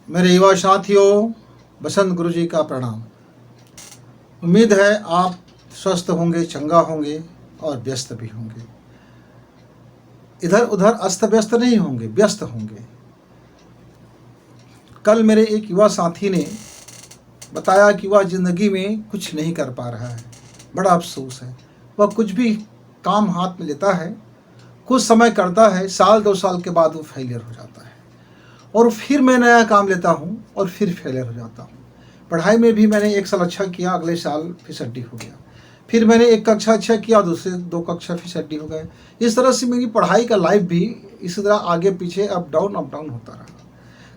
मेरे युवा साथियों, बसंत गुरु जी का प्रणाम। उम्मीद है आप स्वस्थ होंगे, चंगा होंगे और व्यस्त भी होंगे। इधर उधर अस्त व्यस्त नहीं होंगे, व्यस्त होंगे। कल मेरे एक युवा साथी ने बताया कि वह ज़िंदगी में कुछ नहीं कर पा रहा है। बड़ा अफसोस है। वह कुछ भी काम हाथ में लेता है, कुछ समय करता है, साल 2 साल के बाद वो फेलियर हो जाता है और फिर मैं नया काम लेता हूँ और फिर फेलियर हो जाता हूँ। पढ़ाई में भी मैंने 1 साल अच्छा किया, अगले साल फिसड्डी हो गया। फिर मैंने 1 कक्षा अच्छा किया, दूसरे 2 कक्षा फिसड्डी हो गए। इस तरह से मेरी पढ़ाई का लाइफ भी इसी तरह आगे पीछे अप डाउन होता रहा।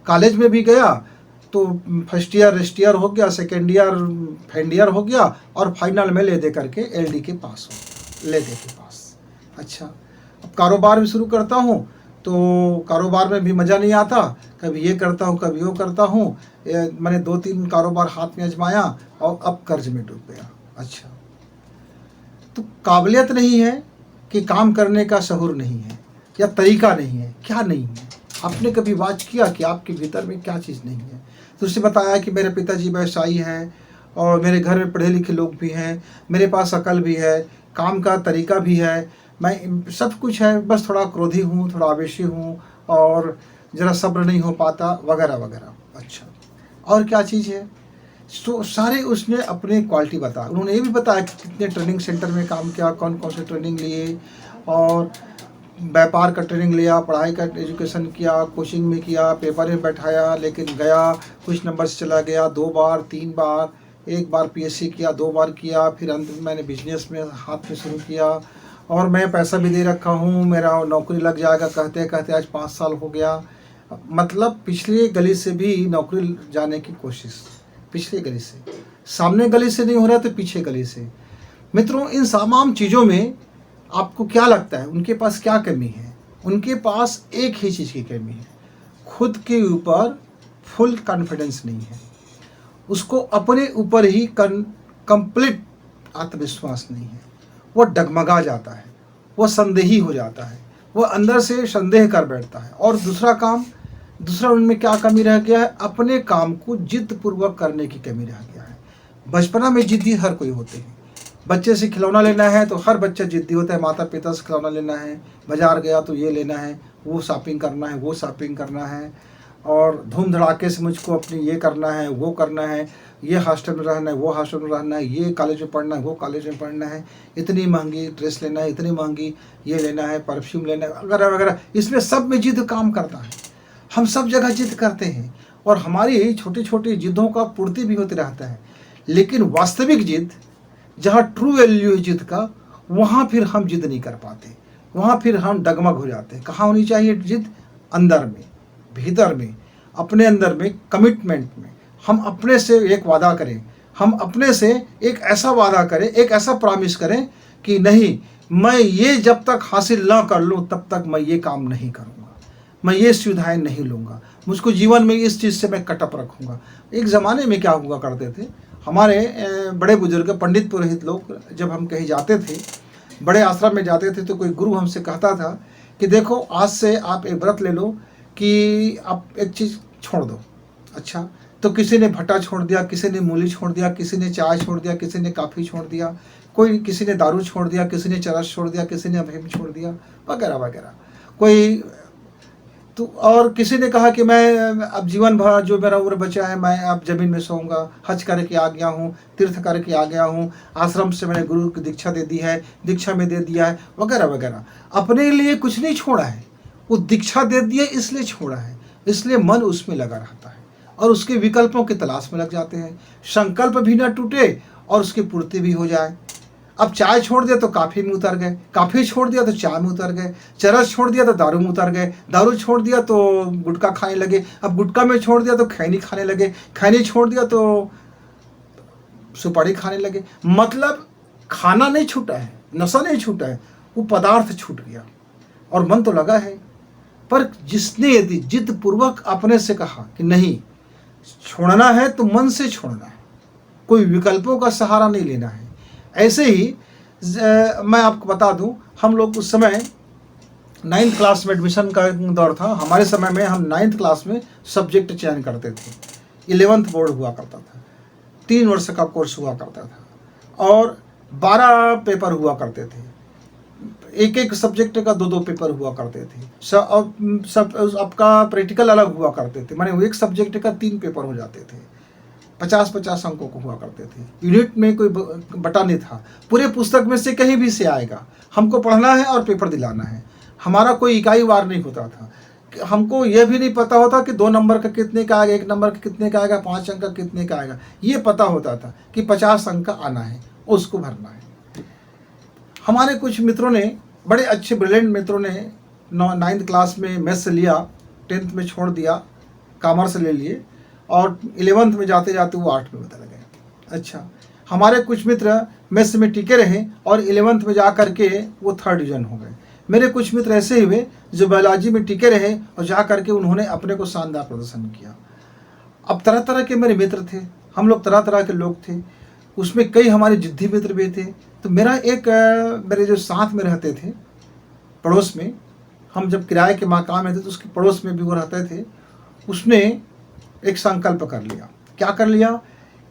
कॉलेज में भी गया तो फर्स्ट ईयर रेस्ट ईयर हो गया, सेकेंड ईयर फाइनल ईयर हो गया और फाइनल में ले दे करके LD के पास हो गया, ले दे के पास। अच्छा, अब कारोबार भी शुरू करता हूँ तो कारोबार में भी मज़ा नहीं आता। कभी ये करता हूँ, कभी वो करता हूँ। मैंने 2-3 कारोबार हाथ में आजमाया और अब कर्ज में डूब गया। अच्छा, तो काबिलियत नहीं है कि काम करने का शऊर नहीं है या तरीका नहीं है, क्या नहीं है? आपने कभी वाच किया कि आपके भीतर में क्या चीज़ नहीं है? तो उसने बताया कि मेरे पिताजी व्यवसायी हैं और मेरे घर में पढ़े लिखे लोग भी हैं, मेरे पास अकल भी है, काम का तरीका भी है, मैं सब कुछ है, बस थोड़ा क्रोधी हूँ, थोड़ा आवेशी हूँ और ज़रा सब्र नहीं हो पाता वगैरह वगैरह। अच्छा, और क्या चीज़ है? तो सारे उसने अपने क्वालिटी बताया। उन्होंने ये भी बताया कि कितने ट्रेनिंग सेंटर में काम किया, कौन कौन से ट्रेनिंग लिए और व्यापार का ट्रेनिंग लिया, पढ़ाई का एजुकेशन किया, कोचिंग में किया, पेपर में बैठाया, लेकिन गया, कुछ नंबर से चला गया, 2 बार 3 बार, 1 बार PSC किया, 2 बार किया, फिर अंत में मैंने बिजनेस में हाथ में शुरू किया और मैं पैसा भी दे रखा हूँ, मेरा नौकरी लग जाएगा कहते कहते आज 5 साल हो गया। मतलब पिछली गली से भी नौकरी जाने की कोशिश, पिछली गली से, सामने गली से नहीं हो रहा तो पीछे गली से। मित्रों, इन तमाम चीज़ों में आपको क्या लगता है उनके पास क्या कमी है? उनके पास एक ही चीज़ की कमी है, खुद के ऊपर फुल कॉन्फिडेंस नहीं है। उसको अपने ऊपर ही कंप्लीट आत्मविश्वास नहीं है। वो डगमगा जाता है, वो संदेही हो जाता है, वो अंदर से संदेह कर बैठता है। और दूसरा उनमें क्या कमी रह गया है? अपने काम को जिद पूर्वक करने की कमी रह गया है। बचपना में जिद्दी हर कोई होते हैं। बच्चे से खिलौना लेना है तो हर बच्चा जिद्दी होता है, माता पिता से खिलौना लेना है, बाजार गया तो ये लेना है, वो शॉपिंग करना है, वो शॉपिंग करना है और धूम धड़ाके से मुझको अपनी ये करना है, वो करना है, ये हॉस्टल में रहना है, वो हॉस्टल में रहना है, ये कॉलेज में पढ़ना है, वो कॉलेज में पढ़ना है, इतनी महंगी ड्रेस लेना है, इतनी महंगी ये लेना है, परफ्यूम लेना है वगैरह वगैरह। इसमें सब में जिद काम करता है। हम सब जगह जिद करते हैं और हमारी छोटी छोटी जिद्दों का पूर्ति भी होते रहता है। लेकिन वास्तविक जिद, जहाँ ट्रू वैल्यू है जिद का, वहाँ फिर हम जिद नहीं कर पाते, वहाँ फिर हम डगमग हो जाते हैं। कहाँ होनी चाहिए जिद? अंदर में, भीतर में, अपने अंदर में, कमिटमेंट में। हम अपने से एक वादा करें, हम अपने से एक ऐसा वादा करें, एक ऐसा प्रॉमिस करें कि नहीं, मैं ये जब तक हासिल ना कर लूँ तब तक मैं ये काम नहीं करूँगा, मैं ये सुविधाएं नहीं लूँगा, मुझको जीवन में इस चीज़ से मैं कटअप रखूँगा। एक ज़माने में क्या हुआ करते थे, हमारे बड़े बुजुर्ग पंडित पुरोहित लोग, जब हम कहीं जाते थे, बड़े आश्रम में जाते थे, तो कोई गुरु हमसे कहता था कि देखो, आज से आप एक व्रत ले लो कि आप एक चीज़ छोड़ दो। अच्छा, तो किसी ने भट्टा छोड़ दिया, किसी ने मूली छोड़ दिया, किसी ने चाय छोड़ दिया, किसी ने कॉफ़ी छोड़ दिया, किसी ने दारू छोड़ दिया, किसी ने चरस छोड़ दिया, किसी ने अफीम छोड़ दिया वगैरह वगैरह। कोई तो और किसी ने कहा कि मैं अब जीवन भर जो मेरा उम्र बचा है, मैं अब ज़मीन में सोऊंगा, हज करके आ गया हूँ, तीर्थ करके आ गया हूँ, आश्रम से मैंने गुरु की दीक्षा दे दी है, दीक्षा में दे दिया है वगैरह वगैरह। अपने लिए कुछ नहीं छोड़ा है, वो दीक्षा दे दिया इसलिए छोड़ा है, इसलिए मन उसमें लगा रहता है और उसके विकल्पों की तलाश में लग जाते हैं। संकल्प भी ना टूटे और उसकी पूर्ति भी हो जाए। अब चाय छोड़ दिया तो कॉफ़ी में उतर गए, कॉफ़ी छोड़ दिया तो चाय में उतर गए, चरस छोड़ दिया तो दारू में उतर गए, दारू छोड़ दिया तो गुटखा खाने लगे, अब गुटखा में छोड़ दिया तो खैनी खाने लगे, खैनी छोड़ दिया तो सुपारी खाने लगे। मतलब खाना नहीं छूटा है, नशा नहीं छूटा है, वो पदार्थ छूट गया और मन तो लगा है। पर जिसने यदि जिद पूर्वक अपने से कहा कि नहीं, छोड़ना है तो मन से छोड़ना है, कोई विकल्पों का सहारा नहीं लेना है। ऐसे ही मैं आपको बता दूं, हम लोग उस समय नाइन्थ क्लास में एडमिशन का दौर था। हमारे समय में हम नाइन्थ क्लास में सब्जेक्ट चयन करते थे। 11th बोर्ड हुआ करता था, 3 वर्ष का कोर्स हुआ करता था और 12 पेपर हुआ करते थे। एक एक सब्जेक्ट का 2-2 पेपर हुआ करते थे। सब आपका प्रैक्टिकल अलग हुआ करते थे, माने एक सब्जेक्ट का 3 पेपर हो जाते थे। 50-50 अंकों को हुआ करते थे। यूनिट में कोई बटा नहीं था। पूरे पुस्तक में से कहीं भी से आएगा, हमको पढ़ना है और पेपर दिलाना है। हमारा कोई इकाई वार नहीं होता था। हमको यह भी नहीं पता होता कि 2 नंबर का कितने का आएगा, 1 नंबर का कितने का आएगा, 5 अंक का कितने का आएगा। ये पता होता था कि 50 अंक का आना है, उसको भरना है। हमारे कुछ मित्रों ने, बड़े अच्छे ब्रिलियंट मित्रों ने 9th क्लास में मैथ्स लिया, 10th में छोड़ दिया, कॉमर्स ले लिए और 11th में जाते जाते वो 8 में बदल गए। अच्छा, हमारे कुछ मित्र मैथ्स में टिके रहे और 11th में जा कर के वो 3rd डिवीज़न हो गए। मेरे कुछ मित्र ऐसे ही हुए जो बायोलॉजी में टिके रहे और जा कर के उन्होंने अपने को शानदार प्रदर्शन किया। अब तरह तरह के मेरे मित्र थे, हम लोग तरह तरह के लोग थे। उसमें कई हमारे जिद्दी मित्र भी थे। तो मेरा एक मेरे जो साथ में रहते थे पड़ोस में, हम जब किराए के मकान में थे तो उसके पड़ोस में भी वो रहते थे। उसने एक संकल्प कर लिया। क्या कर लिया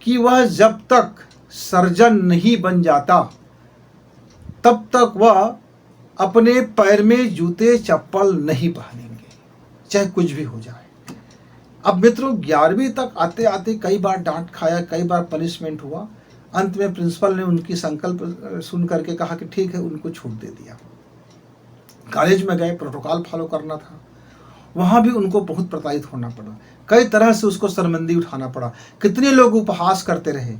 कि वह जब तक सर्जन नहीं बन जाता तब तक वह अपने पैर में जूते चप्पल नहीं पहनेंगे, चाहे कुछ भी हो जाए। अब मित्रों 11वीं तक आते आते कई बार डांट खाया, कई बार पनिशमेंट हुआ। अंत में प्रिंसिपल ने उनकी संकल्प सुन करके कहा कि ठीक है, उनको छूट दे दिया। कॉलेज में गए, प्रोटोकॉल फॉलो करना था। वहाँ भी उनको बहुत प्रताड़ित होना पड़ा, कई तरह से उसको शर्मिंदगी उठाना पड़ा। कितने लोग उपहास करते रहे,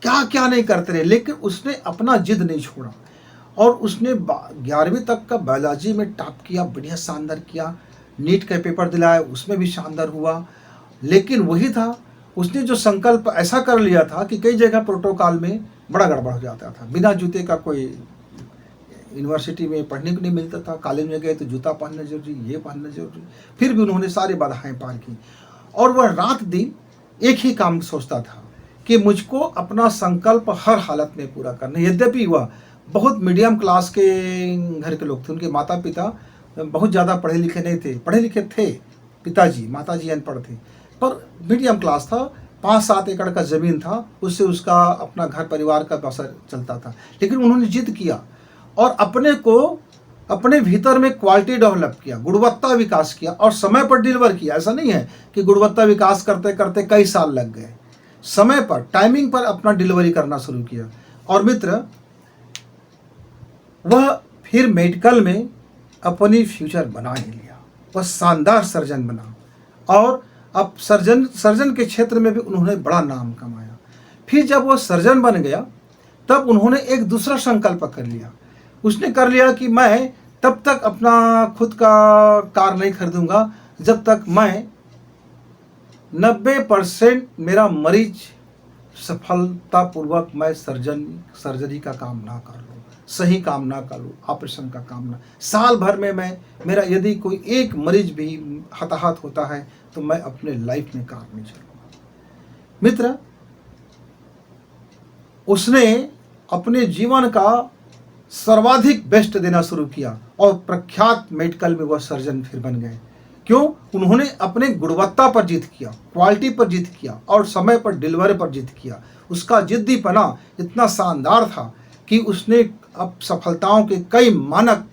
क्या क्या नहीं करते रहे, लेकिन उसने अपना जिद नहीं छोड़ा और उसने 11वीं तक का बायोलॉजी में टॉप किया, बढ़िया शानदार किया। नीट का पेपर दिलाया, उसमें भी शानदार हुआ। लेकिन वही था, उसने जो संकल्प ऐसा कर लिया था कि कई जगह प्रोटोकॉल में बड़ा गड़बड़ हो जाता था। बिना जूते का कोई यूनिवर्सिटी में पढ़ने को नहीं मिलता था। कॉलेज में गए तो जूता पहनना जरूरी, ये पहनना जरूरी। फिर भी उन्होंने सारी बाधाएं पार की और वह रात दिन एक ही काम सोचता था कि मुझको अपना संकल्प हर हालत में पूरा करना। यद्यपि वह बहुत मीडियम क्लास के घर के लोग थे, उनके माता पिता बहुत ज़्यादा पढ़े लिखे नहीं थे। पढ़े लिखे थे पिताजी, माताजी अनपढ़ थे, पर मीडियम क्लास था। 5-7 एकड़ का ज़मीन था, उससे उसका अपना घर परिवार का बसर चलता था। लेकिन उन्होंने जिद किया और अपने को अपने भीतर में क्वालिटी डेवलप किया, गुणवत्ता विकास किया और समय पर डिलीवर किया। ऐसा नहीं है कि गुणवत्ता विकास करते करते कई साल लग गए। समय पर, टाइमिंग पर अपना डिलीवरी करना शुरू किया। और मित्र, वह फिर मेडिकल में अपनी फ्यूचर बना ही लिया। वह शानदार सर्जन बना और अब सर्जन के क्षेत्र में भी उन्होंने बड़ा नाम कमाया। फिर जब वह सर्जन बन गया तब उन्होंने एक दूसरा संकल्प कर लिया। उसने कर लिया कि मैं तब तक अपना खुद का कार नहीं खरीदूंगा जब तक मैं 90% मेरा मरीज सफलतापूर्वक मैं सर्जरी का काम ना कर लूँ, सही काम ना कर लूँ, ऑपरेशन का काम ना। साल भर में मैं मेरा यदि कोई एक मरीज भी हताहत होता है तो मैं अपने लाइफ में कार नहीं चलूँगा। मित्र, उसने अपने जीवन का सर्वाधिक बेस्ट देना शुरू किया और प्रख्यात मेडिकल में वह सर्जन फिर बन गए। क्यों? उन्होंने अपने गुणवत्ता पर जीत किया, क्वालिटी पर जीत किया और समय पर डिलीवरी पर जीत किया। उसका जिद्दीपना इतना शानदार था कि उसने अब सफलताओं के कई मानक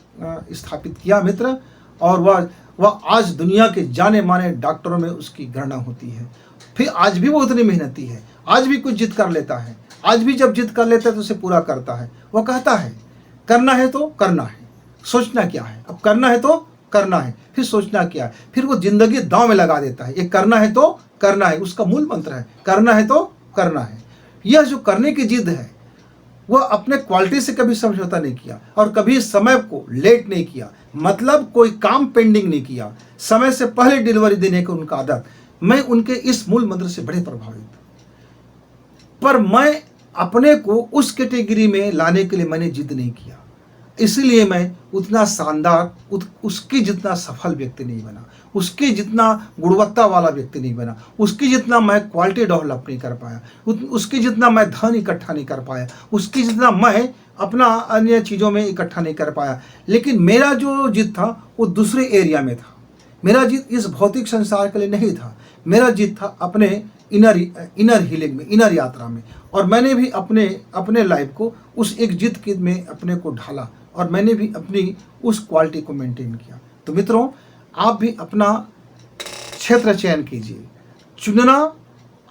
स्थापित किया मित्र। और वह आज दुनिया के जाने माने डॉक्टरों में उसकी गणना होती है। फिर आज भी वो उतनी मेहनती है, आज भी कुछ जिद कर लेता है, आज भी जब जिद कर लेता है तो उसे पूरा करता है। वह कहता है करना है तो करना है, सोचना क्या है। अब करना है तो करना है, फिर सोचना क्या है। फिर वो जिंदगी दांव में लगा देता है। ये करना है तो करना है, उसका मूल मंत्र है, करना है तो करना है। यह जो करने की जिद है वह अपने क्वालिटी से कभी समझौता नहीं किया और कभी समय को लेट नहीं किया। मतलब कोई काम पेंडिंग नहीं किया, समय से पहले डिलीवरी देने की उनका आदत। मैं उनके इस मूल मंत्र से बड़े प्रभावित। पर मैं अपने को उस कैटेगरी में लाने के लिए मैंने जिद नहीं किया। इसलिए मैं उतना शानदार उसके जितना सफल व्यक्ति नहीं बना, उसके जितना गुणवत्ता वाला व्यक्ति नहीं बना, उसके जितना मैं क्वालिटी डेवलप नहीं कर पाया, उसके जितना मैं धन इकट्ठा नहीं कर पाया, उसके जितना मैं अपना अन्य चीज़ों में इकट्ठा नहीं कर पाया। लेकिन मेरा जो जिद था वो दूसरे एरिया में था। मेरा जिद इस भौतिक संसार के लिए नहीं था, मेरा जिद था अपने इनर हीलिंग में, इनर यात्रा में। और मैंने भी अपने लाइफ को उस एक जिद के में अपने को ढाला और मैंने भी अपनी उस क्वालिटी को मेंटेन किया। तो मित्रों, आप भी अपना क्षेत्र चयन कीजिए। चुनना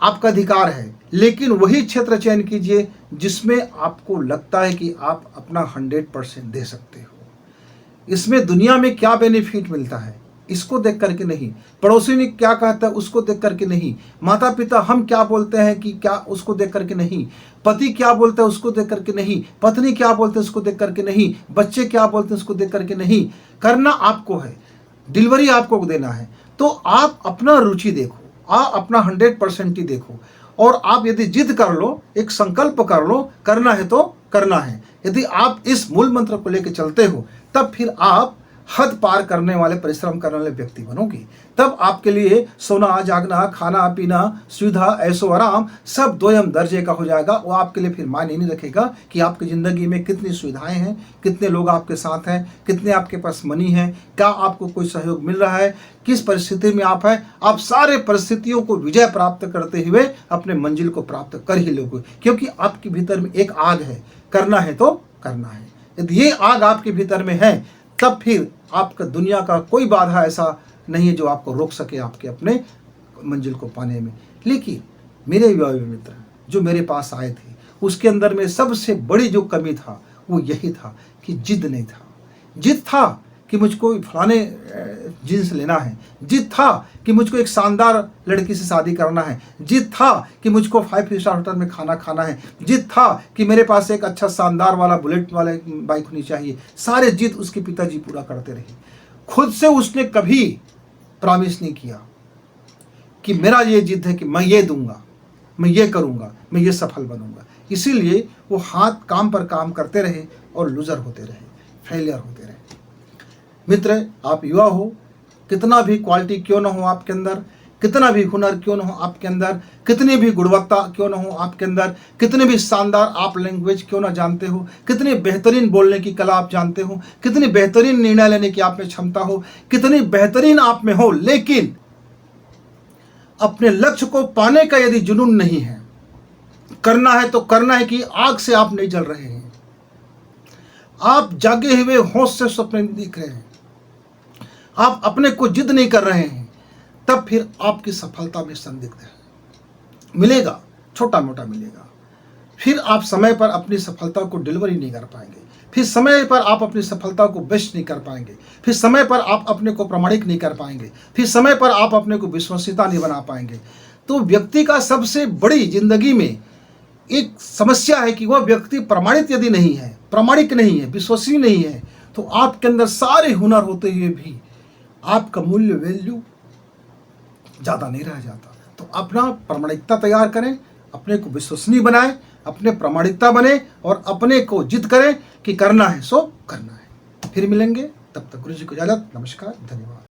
आपका अधिकार है, लेकिन वही क्षेत्र चयन कीजिए जिसमें आपको लगता है कि आप अपना 100% दे सकते हो। इसमें दुनिया में क्या बेनिफिट मिलता है इसको देख करके नहीं, पड़ोसी ने क्या कहता है उसको देख करके नहीं, माता पिता हम क्या बोलते हैं कि क्या उसको देख करके नहीं, पति क्या बोलता है उसको देख करके नहीं, पत्नी क्या बोलते हैं उसको देख करके नहीं, बच्चे क्या बोलते हैं उसको देख करके नहीं। करना आपको है, डिलीवरी आपको देना है। तो आप अपना रुचि देखो, आप अपना 100% ही देखो। और आप यदि जिद कर लो, एक संकल्प कर लो, करना है तो करना है। यदि आप इस मूल मंत्र को लेकर चलते हो तब फिर आप हद पार करने वाले, परिश्रम करने वाले व्यक्ति बनोगे। तब आपके लिए सोना जागना, खाना पीना, सुविधा, ऐशो आराम सब दोयम दर्जे का हो जाएगा। वो आपके लिए फिर मायने नहीं रखेगा कि आपकी ज़िंदगी में कितनी सुविधाएं हैं, कितने लोग आपके साथ हैं, कितने आपके पास मनी है, क्या आपको कोई सहयोग मिल रहा है, किस परिस्थिति में आप हैं। आप सारे परिस्थितियों को विजय प्राप्त करते हुए अपने मंजिल को प्राप्त कर ही लोगे, क्योंकि आपके भीतर में एक आग है। करना है तो करना है। यदि ये आग आपके भीतर में है तब फिर आपका दुनिया का कोई बाधा ऐसा नहीं है जो आपको रोक सके आपके अपने मंजिल को पाने में। लेकिन मेरे युवा मित्र जो मेरे पास आए थे, उसके अंदर में सबसे बड़ी जो कमी था वो यही था कि जिद नहीं था। जिद था कि मुझको फलाने जींस लेना है, जिद था कि मुझको एक शानदार लड़की से शादी करना है, जिद था कि मुझको 5 स्टार होटल में खाना खाना है, जिद था कि मेरे पास एक अच्छा शानदार वाला बुलेट वाला बाइक होनी चाहिए। सारे जिद उसके पिताजी पूरा करते रहे। खुद से उसने कभी प्रॉमिस नहीं किया कि मेरा ये जिद है कि मैं ये दूंगा, मैं ये करूंगा, मैं ये सफल बनूंगा। इसीलिए वो हाथ काम पर काम करते रहे और लूजर होते रहे, फेलियर होते रहे। मित्र, आप युवा हो, कितना भी क्वालिटी क्यों ना हो आपके अंदर, कितना भी हुनर क्यों ना हो आपके अंदर, कितनी भी गुणवत्ता क्यों ना हो आपके अंदर, कितने भी शानदार आप लैंग्वेज क्यों ना जानते हो, कितनी बेहतरीन बोलने की कला आप जानते हो, कितनी बेहतरीन निर्णय लेने की आप में क्षमता हो, कितनी बेहतरीन आप में हो, लेकिन अपने लक्ष्य को पाने का यदि जुनून नहीं है, करना है तो करना है कि आग से आप नहीं जल रहे हैं, आप जागे हुए होश से सपने देख रहे हैं, आप अपने को जिद नहीं कर रहे हैं, तब फिर आपकी सफलता में संदिग्ध है। मिलेगा, छोटा मोटा मिलेगा, फिर आप समय पर अपनी सफलता को डिलीवरी नहीं कर पाएंगे, फिर समय पर आप अपनी सफलता को बेस्ट नहीं कर पाएंगे, फिर समय पर आप अपने को प्रामाणिक नहीं कर पाएंगे, फिर समय पर आप अपने को विश्वसनीयता नहीं बना पाएंगे। तो व्यक्ति का सबसे बड़ी जिंदगी में एक समस्या है कि वह व्यक्ति प्रमाणित यदि नहीं है, प्रामाणिक नहीं है, विश्वसनीय नहीं है, तो आपके अंदर सारे हुनर होते हुए भी आपका मूल्य, वैल्यू ज़्यादा नहीं रह जाता। तो अपना प्रामाणिकता तैयार करें, अपने को विश्वसनीय बनाएं, अपने प्रामाणिकता बने और अपने को जिद करें कि करना है सो करना है। फिर मिलेंगे, तब तक गुरु जी को इजाजत। नमस्कार, धन्यवाद।